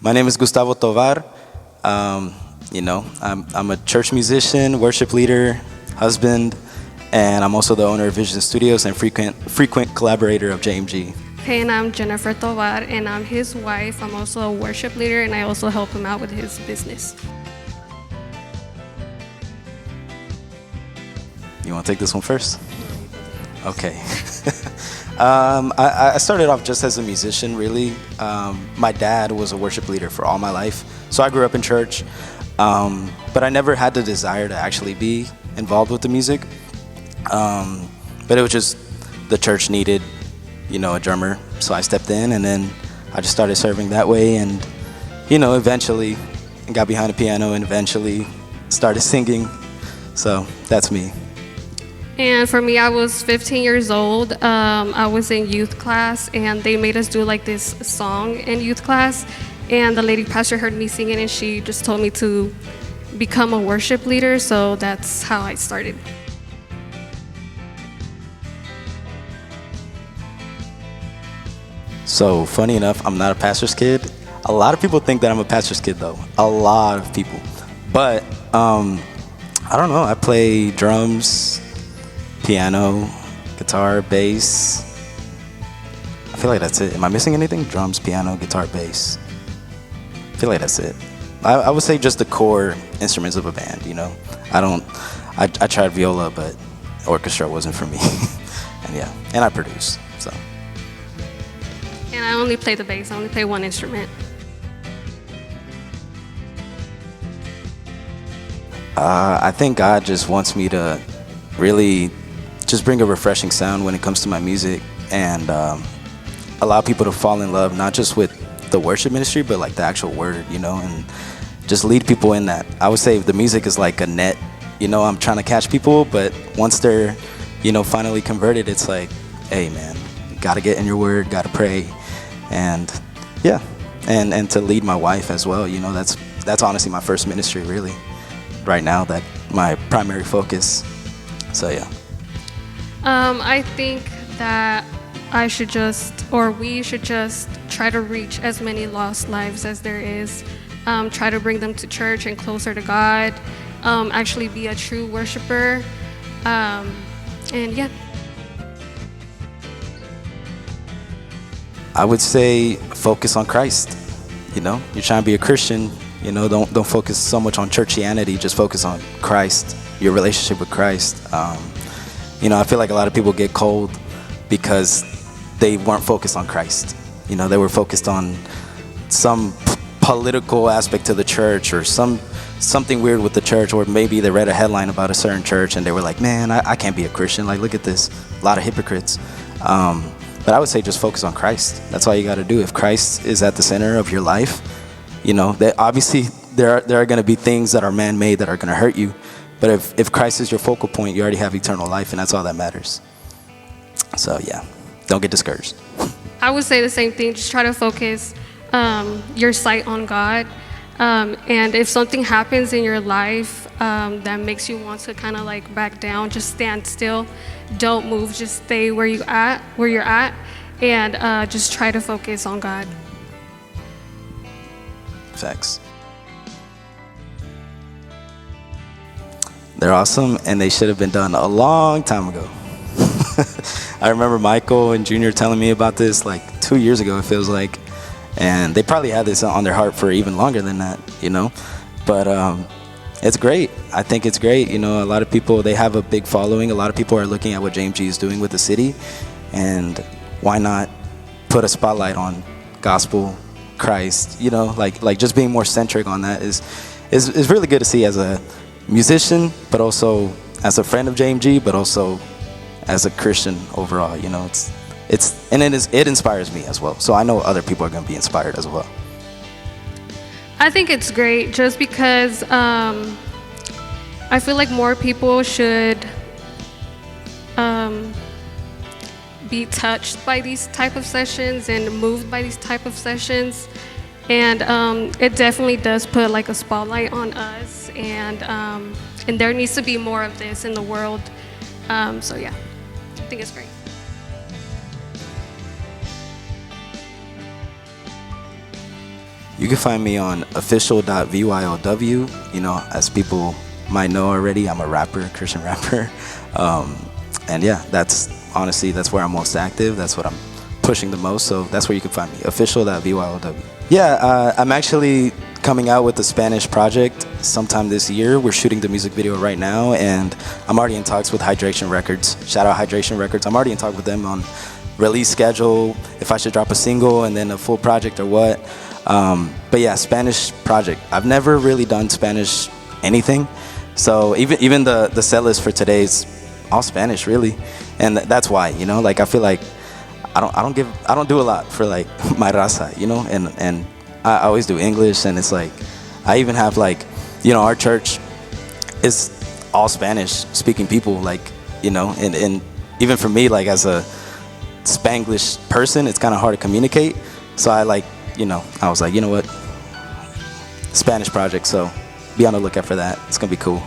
My name is Gustavo Tovar. I'm a church musician, worship leader, husband, and I'm also the owner of Vision Studios and frequent collaborator of JMG. Hey, and I'm Jennifer Tovar, and I'm his wife. I'm also a worship leader, and I also help him out with his business. You want to take this one first? Okay. I started off just as a musician, really. My dad was a worship leader for all my life, so I grew up in church, but I never had the desire to actually be involved with the music. But it was just the church needed, a drummer, so I stepped in, and then I just started serving that way, and eventually got behind the piano, and eventually started singing. So that's me. And for me, I was 15 years old. I was in youth class, and they made us do like this song in youth class. And the lady pastor heard me singing, and she just told me to become a worship leader. So that's how I started. So funny enough, I'm not a pastor's kid. A lot of people think that I'm a pastor's kid, though. A lot of people. But I don't know. I play drums, piano, guitar, bass. I feel like that's it. Am I missing anything? Drums, piano, guitar, bass. I feel like that's it. I would say just the core instruments of a band, I tried viola, but orchestra wasn't for me. And I produce, so. And I only play the bass. I only play one instrument. I think God just wants me to really just bring a refreshing sound when it comes to my music, and allow people to fall in love, not just with the worship ministry, but like the actual word, and just lead people in that. I would say the music is like a net, I'm trying to catch people, but once they're, finally converted, it's like, hey man, gotta get in your word, gotta pray, and yeah, and to lead my wife as well, that's honestly my first ministry really, right now, that my primary focus, so yeah. I think that we should just try to reach as many lost lives as there is. Try to bring them to church and closer to God. Actually be a true worshiper. And yeah. I would say focus on Christ. You're trying to be a Christian. Don't focus so much on churchianity. Just focus on Christ, your relationship with Christ. I feel like a lot of people get cold because they weren't focused on Christ. They were focused on some political aspect to the church, or something weird with the church, or maybe they read a headline about a certain church and they were like, man, I can't be a Christian. Like, look at this, a lot of hypocrites. But I would say just focus on Christ. That's all you got to do. If Christ is at the center of your life, that obviously there are going to be things that are man-made that are going to hurt you. But if Christ is your focal point, you already have eternal life, and that's all that matters. So yeah, don't get discouraged. I would say the same thing. Just try to focus your sight on God. And if something happens in your life that makes you want to kind of like back down, just stand still. Don't move. Just stay where you're at, and just try to focus on God. Facts. They're awesome, and they should have been done a long time ago. I remember Michael and Junior telling me about this like 2 years ago, it feels like, and they probably had this on their heart for even longer than that, but it's great. I think it's great. A lot of people, they have a big following. A lot of people are looking at what JMG is doing with the city, and why not put a spotlight on gospel, Christ, like just being more centric on that is really good to see as a musician, but also as a friend of JMG, but also as a Christian overall. It inspires me as well. So I know other people are going to be inspired as well. I think it's great just because I feel like more people should be touched by these type of sessions and moved by these type of sessions. And it definitely does put like a spotlight on us, and there needs to be more of this in the world. So yeah, I think it's great. You can find me on official.vyolw. You know, as people might know already, I'm a rapper, Christian rapper. And yeah, that's honestly, that's where I'm most active. That's what I'm pushing the most. So that's where you can find me, official.vyolw. Yeah, I'm actually coming out with a Spanish project sometime this year. We're shooting the music video right now, and I'm already in talks with Hydration Records. Shout out Hydration Records. I'm already in talk with them on release schedule, if I should drop a single and then a full project or what. But yeah, Spanish project. I've never really done Spanish anything, so even the set list for today is all Spanish really, and that's why, you know, like I feel like I don't do a lot for like my raza, you know, and I always do English, and it's like I even have like, you know, our church is all Spanish speaking people, like, you know, and even for me, like as a Spanglish person, it's kind of hard to communicate. So I like, you know, I was like, you know what, Spanish project, so be on the lookout for that. It's gonna be cool.